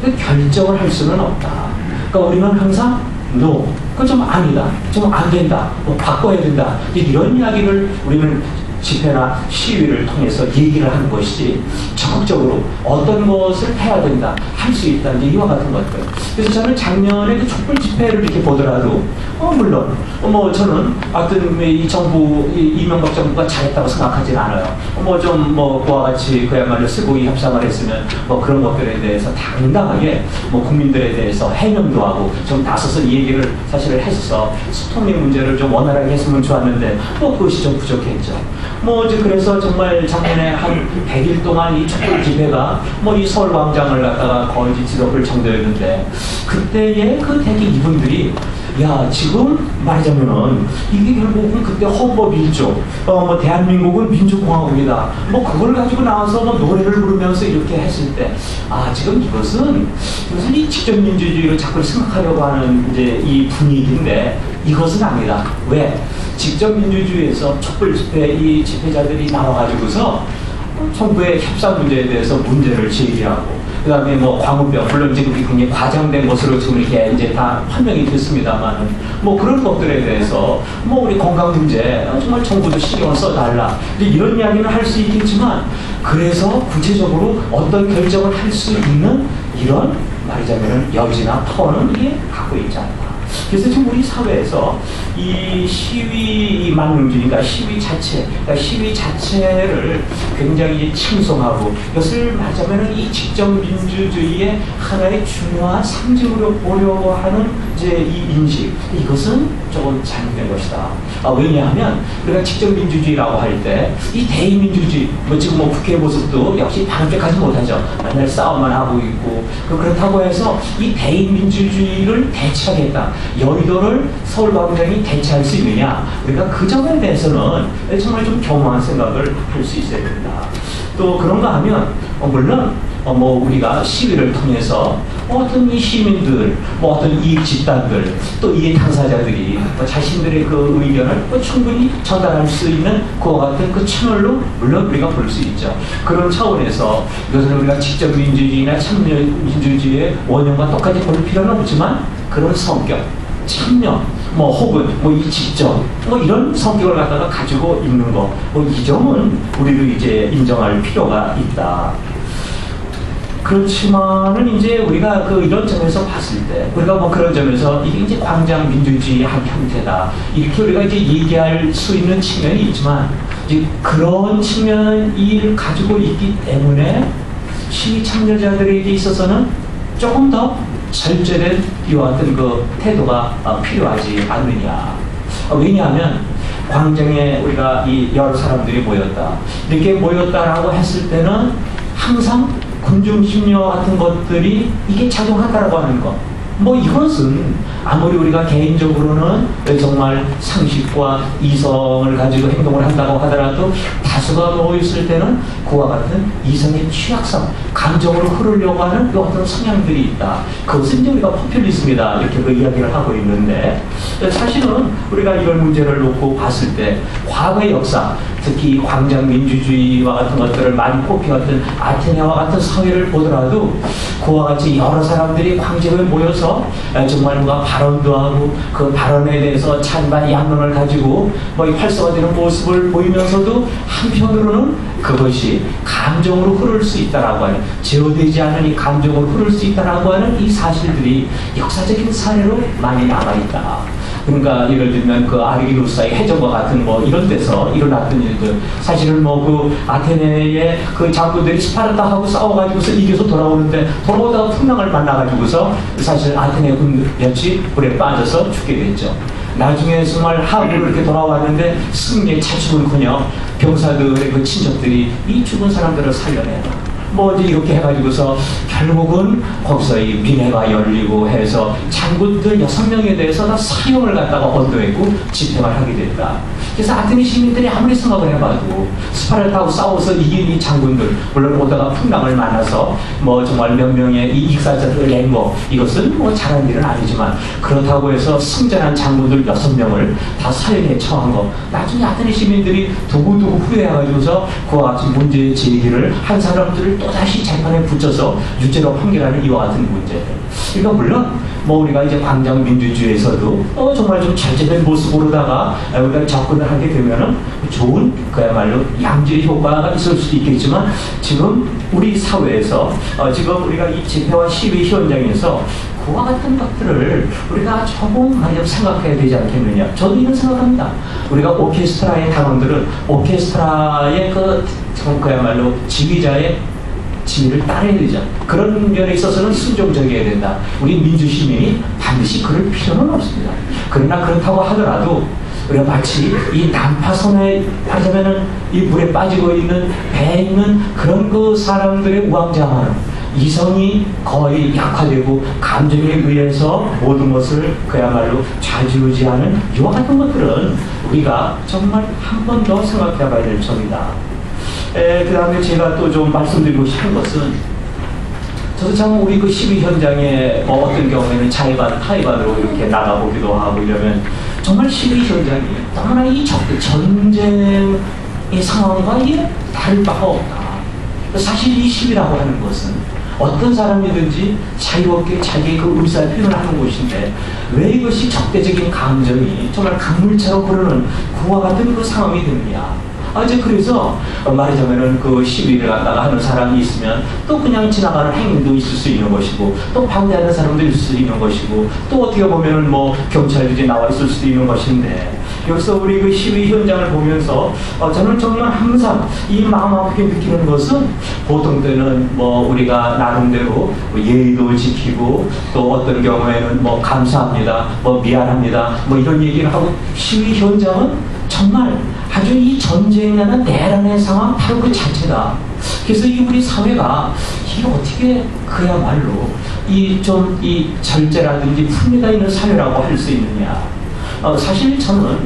결정을 할 수는 없다. 그러니까 우리는 항상 no, 그건 좀 아니다, 좀 안 된다, 뭐 바꿔야 된다, 이런 이야기를 우리는 집회나 시위를 통해서 얘기를 하는 것이지, 적극적으로 어떤 것을 해야 된다, 할 수 있다, 이제 이와 같은 것들. 그래서 저는 작년에 그 촛불 집회를 이렇게 보더라도, 물론, 저는 어떤 이 정부, 이명박 정부가 잘했다고 생각하진 않아요. 그와 같이 그야말로 쓰고이 협상을 했으면, 그런 것들에 대해서 당당하게, 국민들에 대해서 해명도 하고, 좀 나서서 이 얘기를 사실을 했어서, 소통의 문제를 좀 원활하게 했으면 좋았는데, 그것이 좀 부족했죠. 이제 그래서 정말 작년에 한 100일 동안 이 촛불 집회가 이 서울광장을 갖다가 거의 지덮을 정도였는데, 그때의 그 대개 이분들이 지금 말하자면은 이게 결국은 그때 헌법 1조, 대한민국은 민주공화국이다. 그걸 가지고 나와서 노래를 부르면서 이렇게 했을 때, 지금 이것은 이 직접민주주의로 자꾸 생각하려고 하는 이제 이 분위기인데, 이것은 아니다. 왜? 직접민주주의에서 촛불 집회, 이 집회자들이 나와가지고서 정부의 협상 문제에 대해서 문제를 제기하고, 그 다음에 광우병, 물론 지금 굉장히 과장된 것으로 지금 이렇게 이제 다 판명이 됐습니다만은, 그런 것들에 대해서, 우리 건강 문제, 정말 정부도 신경을 써달라. 이런 이야기는 할 수 있겠지만, 그래서 구체적으로 어떤 결정을 할 수 있는 이런 말하자면 여지나 파워는 이게 갖고 있지 않다. 그래서 지금 우리 사회에서 이 시위 만능주의가 시위 자체를 굉장히 칭송하고, 이것을 말하자면 이 직접민주주의의 하나의 중요한 상징으로 보려고 하는 이제 이 인식, 이것은 조금 잘못된 것이다. 왜냐하면 우리가 직접민주주의라고 할 때 이 대의민주주의, 지금 국회 모습도 역시 방역하지 못하죠. 맨날 싸움만 하고 있고, 그렇다고 해서 이 대의민주주의를 대체하겠다, 여의도를 서울광장이 대체할 수 있느냐, 우리가 그 점에 대해서는 정말 좀 겸허한 생각을 할 수 있어야 된다. 또 그런가 하면 물론 우리가 시위를 통해서 어떤 이 시민들, 어떤 이익 집단들, 또 이익 당사자들이 자신들의 그 의견을 충분히 전달할 수 있는 그와 같은 그 채널로 물론 우리가 볼 수 있죠. 그런 차원에서 이것은 우리가 직접민주주의나 참여민주주의의 원형과 똑같이 볼 필요는 없지만, 그런 성격, 참여, 혹은 이 직접, 이런 성격을 갖다가 가지고 있는 거, 이 점은 우리도 이제 인정할 필요가 있다. 그렇지만은 이제 우리가 이런 점에서 봤을 때, 우리가 그런 점에서 이게 이제 광장 민주주의의 한 형태다, 이렇게 우리가 이제 얘기할 수 있는 측면이 있지만, 이제 그런 측면을 가지고 있기 때문에 시위 참여자들에게 있어서는 조금 더 절제된 이와 같은 그 태도가 필요하지 않느냐. 왜냐하면 광장에 우리가 이 여러 사람들이 모였다, 이렇게 모였다라고 했을 때는 항상 군중심려 같은 것들이 이게 작용한다라고 하는 것, 이것은 아무리 우리가 개인적으로는 정말 상식과 이성을 가지고 행동을 한다고 하더라도, 다수가 모였을 때는 그와 같은 이성의 취약성, 감정으로 흐르려고 하는 어떤 성향들이 있다. 그것은 이제 우리가 포퓰리즘이다, 이렇게 그 이야기를 하고 있는데, 사실은 우리가 이런 문제를 놓고 봤을 때 과거의 역사, 특히 광장 민주주의와 같은 것들을 많이 꼽혀왔던 아테네와 같은 사회를 보더라도, 그와 같이 여러 사람들이 광장에 모여서 정말 누가 발언도 하고, 그 발언에 대해서 찬반 양론을 가지고 활성화되는 모습을 보이면서도, 한편으로는 그것이 감정으로 흐를 수 있다라고 하는, 제어되지 않은 이 감정으로 흐를 수 있다라고 하는 이 사실들이 역사적인 사례로 많이 남아있다. 그러니까 예를 들면 그 아르기누스의 해전과 같은 이런 데서 일어났던 일들, 사실은 그 아테네의 그 장군들이 스파르타하고 싸워가지고서 이겨서 돌아오는데, 돌아오다가 풍랑을 만나가지고서 사실 아테네 군몇이 불에 빠져서 죽게 됐죠. 나중에 정말 하부로 이렇게 돌아왔는데 승리의 차축은커녕 병사들의 그 친척들이 이 죽은 사람들을 살려내라, 이제 이렇게 해가지고서 결국은 거기서 이 민회가 열리고 해서 장군들 6명에 대해서 다 사형을 갖다가 언도했고 집행을 하게 됐다. 그래서 아테네 시민들이 아무리 생각을 해봐도 스파르타하고 싸워서 이긴 이 장군들, 물론 오다가 풍랑을 만나서 뭐 정말 몇 명의 이 익사자들을 낸 거, 이것은 뭐 잘한 일은 아니지만, 그렇다고 해서 승전한 장군들 6명을 다 사형에 처한 거, 나중에 아테네 시민들이 두고두고 후회해가지고서 그와 같은 문제 제기를 한 사람들을 또다시 재판에 붙여서 유죄로 판결하는 이와 같은 문제들. 그러니까 물론 뭐 우리가 이제 광장 민주주의에서도 정말 좀 절제된 모습으로다가 우리가 접근을 하게 되면은 좋은 그야말로 양질의 효과가 있을 수도 있겠지만, 지금 우리 사회에서 지금 우리가 이 집회와 시위 현장에서 그와 같은 것들을 우리가 조금 많이 생각해야 되지 않겠느냐. 저도 이런 생각합니다. 우리가 오케스트라의 단원들은 오케스트라의 그야말로 지휘자의 지휘를 따라야 되죠. 그런 면에 있어서는 순종적이어야 된다. 우리 민주시민이 반드시 그럴 필요는 없습니다. 그러나 그렇다고 하더라도 우리가 마치 이 난파선에 하자면은 이 물에 빠지고 있는 배에 있는 그런 그 사람들의 우왕좌왕하는 이성이 거의 약화되고 감정에 의해서 모든 것을 그야말로 좌지우지하는 이와 같은 것들은 우리가 정말 한 번 더 생각해 봐야 될 점이다. 그 다음에 제가 또 좀 말씀드리고 싶은 것은, 저도 참 우리 그 시위 현장에 뭐 어떤 경우에는 자의반, 타의반으로 이렇게 나가보기도 하고 이러면 정말 시위 현장이 너무나 이 전쟁의 상황과 이게 다를 바가 없다. 사실 이 시위라고 하는 것은 어떤 사람이든지 자유롭게 자기의 그 의사를 표현을 하는 곳인데, 왜 이것이 적대적인 감정이 정말 강물처럼 흐르는 그와 같은 그 상황이 되느냐. 이제 그래서 말하자면은 그 시위를 갖다가 하는 사람이 있으면 또 그냥 지나가는 행인도 있을 수 있는 것이고, 또 방대하는 사람도 있을 수 있는 것이고, 또 어떻게 보면은 뭐 경찰들이 나와 있을 수도 있는 것인데, 여기서 우리 그 시위 현장을 보면서 저는 정말 항상 이 마음 아프게 느끼는 것은, 보통 때는 뭐 우리가 나름대로 예의도 지키고, 또 어떤 경우에는 뭐 감사합니다, 뭐 미안합니다, 뭐 이런 얘기를 하고, 시위 현장은 정말 아주 이 전쟁이라는 내란의 상황 바로 그 자체다. 그래서 이 우리 사회가 이게 어떻게 그야말로 이 절제라든지 품위가 있는 사회라고 할 수 있느냐. 사실 저는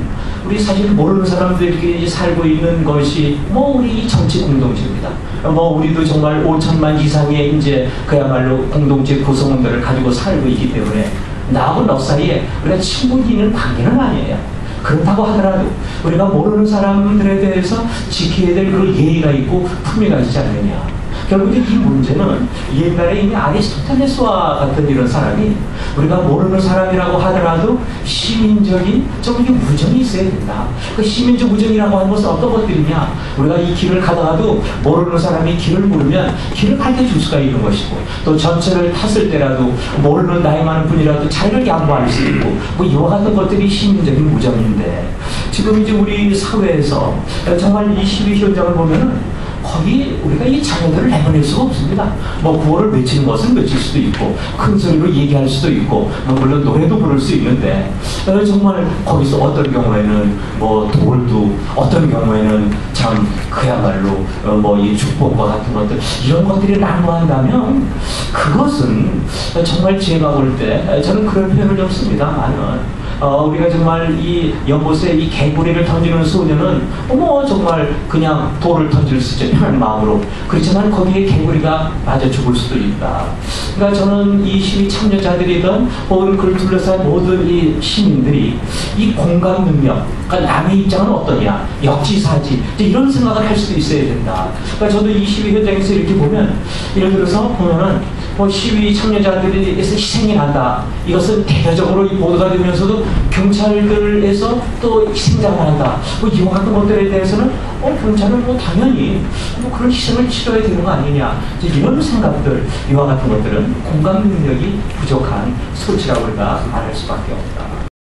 우리 사실 모르는 사람들끼리 살고 있는 것이 뭐 우리 이 정치 공동체입니다. 뭐 우리도 정말 5천만 이상의 이제 그야말로 공동체 구성원들을 가지고 살고 있기 때문에 나하고 너 사이에 우리가 친분이 있는 관계는 아니에요. 그렇다고 하더라도 우리가 모르는 사람들에 대해서 지켜야 될 그 예의가 있고 품위가 있지 않느냐. 결국에 이 문제는 옛날에 이미 아리스토텔레스와 같은 이런 사람이 우리가 모르는 사람이라고 하더라도 시민적인 좀 우정이 있어야 된다. 그 시민적 우정이라고 하는 것은 어떤 것들이냐. 우리가 이 길을 가다가도 모르는 사람이 길을 물으면 길을 가르쳐 줄 수가 있는 것이고, 또 전철을 탔을 때라도 모르는 나이 많은 분이라도 자리를 양보할 수 있고, 뭐 이와 같은 것들이 시민적인 우정인데, 지금 이제 우리 사회에서 정말 이 시위 현장을 보면은 거기 우리가 이 자녀들을 내보낼 수가 없습니다. 뭐 구호를 외치는 것은 외칠 수도 있고, 큰 소리로 얘기할 수도 있고, 뭐 물론 노래도 부를 수 있는데, 정말 거기서 어떤 경우에는 뭐 돌도, 어떤 경우에는 참 그야말로 뭐 이 축복과 같은 것들, 이런 것들이 난무한다면 그것은 정말 제가 볼 때 저는 그런 표현을 좀 씁니다만은, 우리가 정말 이 연못에 이 개구리를 던지는 소녀는 정말 그냥 돌을 던질 수 있죠, 편한 마음으로. 그렇지만 거기에 개구리가 맞아 죽을 수도 있다. 그러니까 저는 이 시위 참여자들이든 혹은 그를 둘러싼 모든 이 시민들이 이 공감 능력, 그러니까 남의 입장은 어떠냐, 역지사지, 이런 생각을 할 수도 있어야 된다. 그러니까 저도 이 시위 현장에서 이렇게 보면, 예를 들어서 보면은 뭐 시위 참여자들에서 희생이 난다. 이것은 대대적으로 이 보도가 되면서도 경찰들에서 또 희생자가 난다. 뭐 이와 같은 것들에 대해서는 경찰은 뭐 당연히 뭐 그런 희생을 치러야 되는 거 아니냐. 이런 생각들, 이와 같은 것들은 공감 능력이 부족한 소치라고 우리가 말할 수밖에 없다.